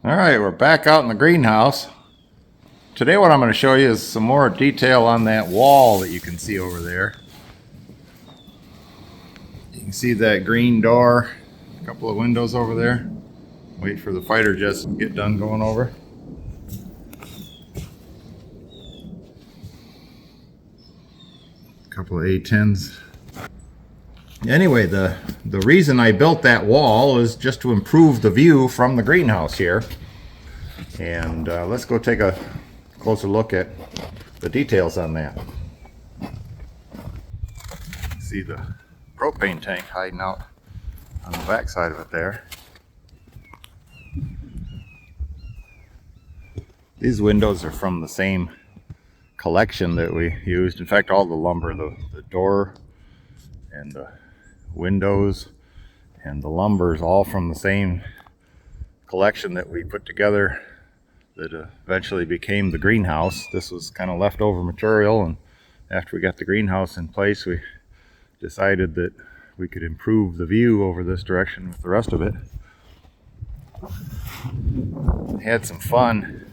All right, we're back out in the greenhouse. Today what I'm going to show you is some more detail on that wall that you can see over there. You can see that green door, a couple of windows over there. Wait for the fighter jets to get done going over. A couple of A-10s. Anyway, the reason I built that wall is just to improve the view from the greenhouse here. And let's go take a closer look at the details on that. See the propane tank hiding out on the back side of it there. These windows are from the same collection that we used. In fact, all the lumber, the door and the windows and the lumber is all from the same collection that we put together that eventually became the greenhouse. This was kind of leftover material, and after we got the greenhouse in place, we decided that we could improve the view over this direction with the rest of it. Had some fun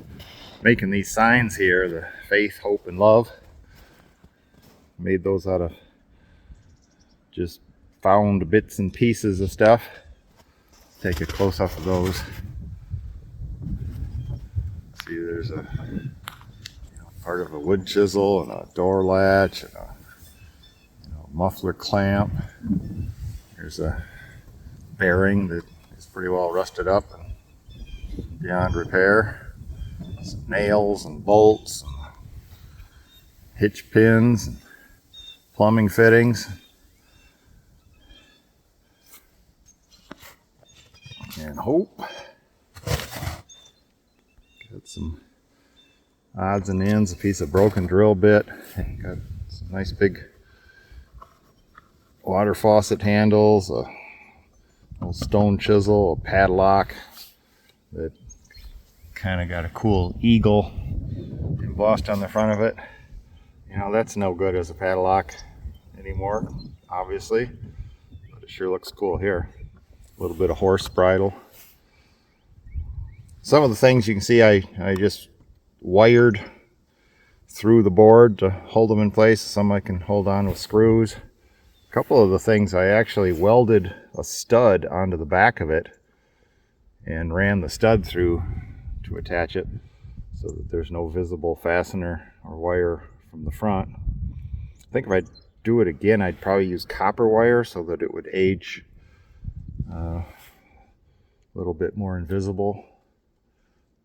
making these signs here, the faith, hope, and love. Made those out of just found bits and pieces of stuff. Take a close-up of those. See, there's a part of a wood chisel and a door latch and a muffler clamp. There's a bearing that is pretty well rusted up and beyond repair. Some nails and bolts, and hitch pins, and plumbing fittings. And hope. Got some odds and ends, a piece of broken drill bit. Got some nice big water faucet handles, a little stone chisel, a padlock that kind of got a cool eagle embossed on the front of it. You know, that's no good as a padlock anymore, obviously, but it sure looks cool here. A little bit of horse bridle. Some of the things you can see I just wired through the board to hold them in place. Some I can hold on with screws. A couple of the things I actually welded a stud onto the back of it and ran the stud through to attach it so that there's no visible fastener or wire from the front. I think if I do it again, I'd probably use copper wire so that it would age a little bit more invisible.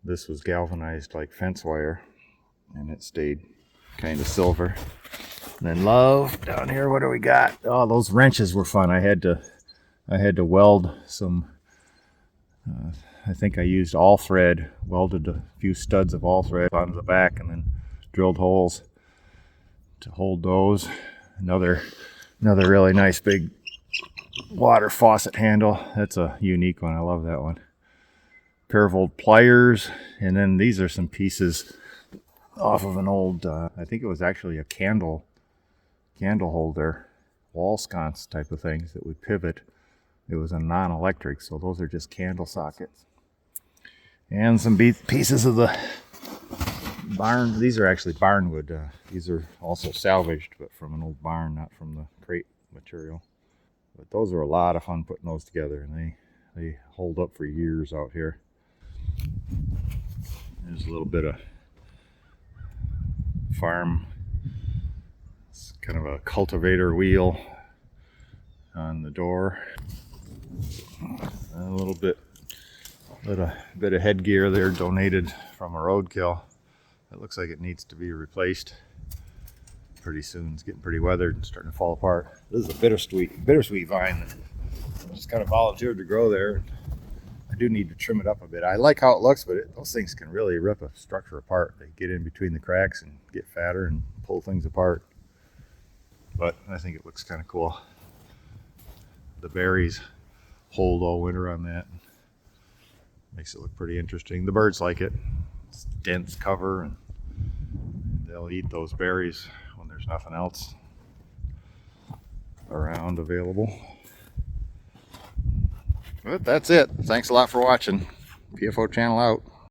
This was galvanized like fence wire, and it stayed kind of silver. And then love down here, what do we got? Oh, those wrenches were fun. I had to weld some. I think I used all thread, welded a few studs of all thread onto the back, and then drilled holes to hold those. Another really nice big water faucet handle. That's a unique one. I love that one. Pair of old pliers, and then these are some pieces off of an old, I think it was actually a candle holder, wall sconce type of things that would pivot. It was a non-electric, so those are just candle sockets. And some pieces of the barn. These are actually barn wood. These are also salvaged, but from an old barn, not from the crate material. But those are a lot of fun putting those together, and they hold up for years out here. There's a little bit of farm. It's kind of a cultivator wheel on the door. A little bit of headgear there donated from a roadkill. It looks like it needs to be replaced pretty soon. It's getting pretty weathered and starting to fall apart. This is a bittersweet vine that I just kind of volunteered to grow there. I do need to trim it up a bit. I like how it looks, but those things can really rip a structure apart. They get in between the cracks and get fatter and pull things apart. But I think it looks kind of cool. The berries hold all winter on that. Makes it look pretty interesting. The birds like it. It's dense cover, and they'll eat those berries when there's nothing else around available. But that's it. Thanks a lot for watching. PFO channel out.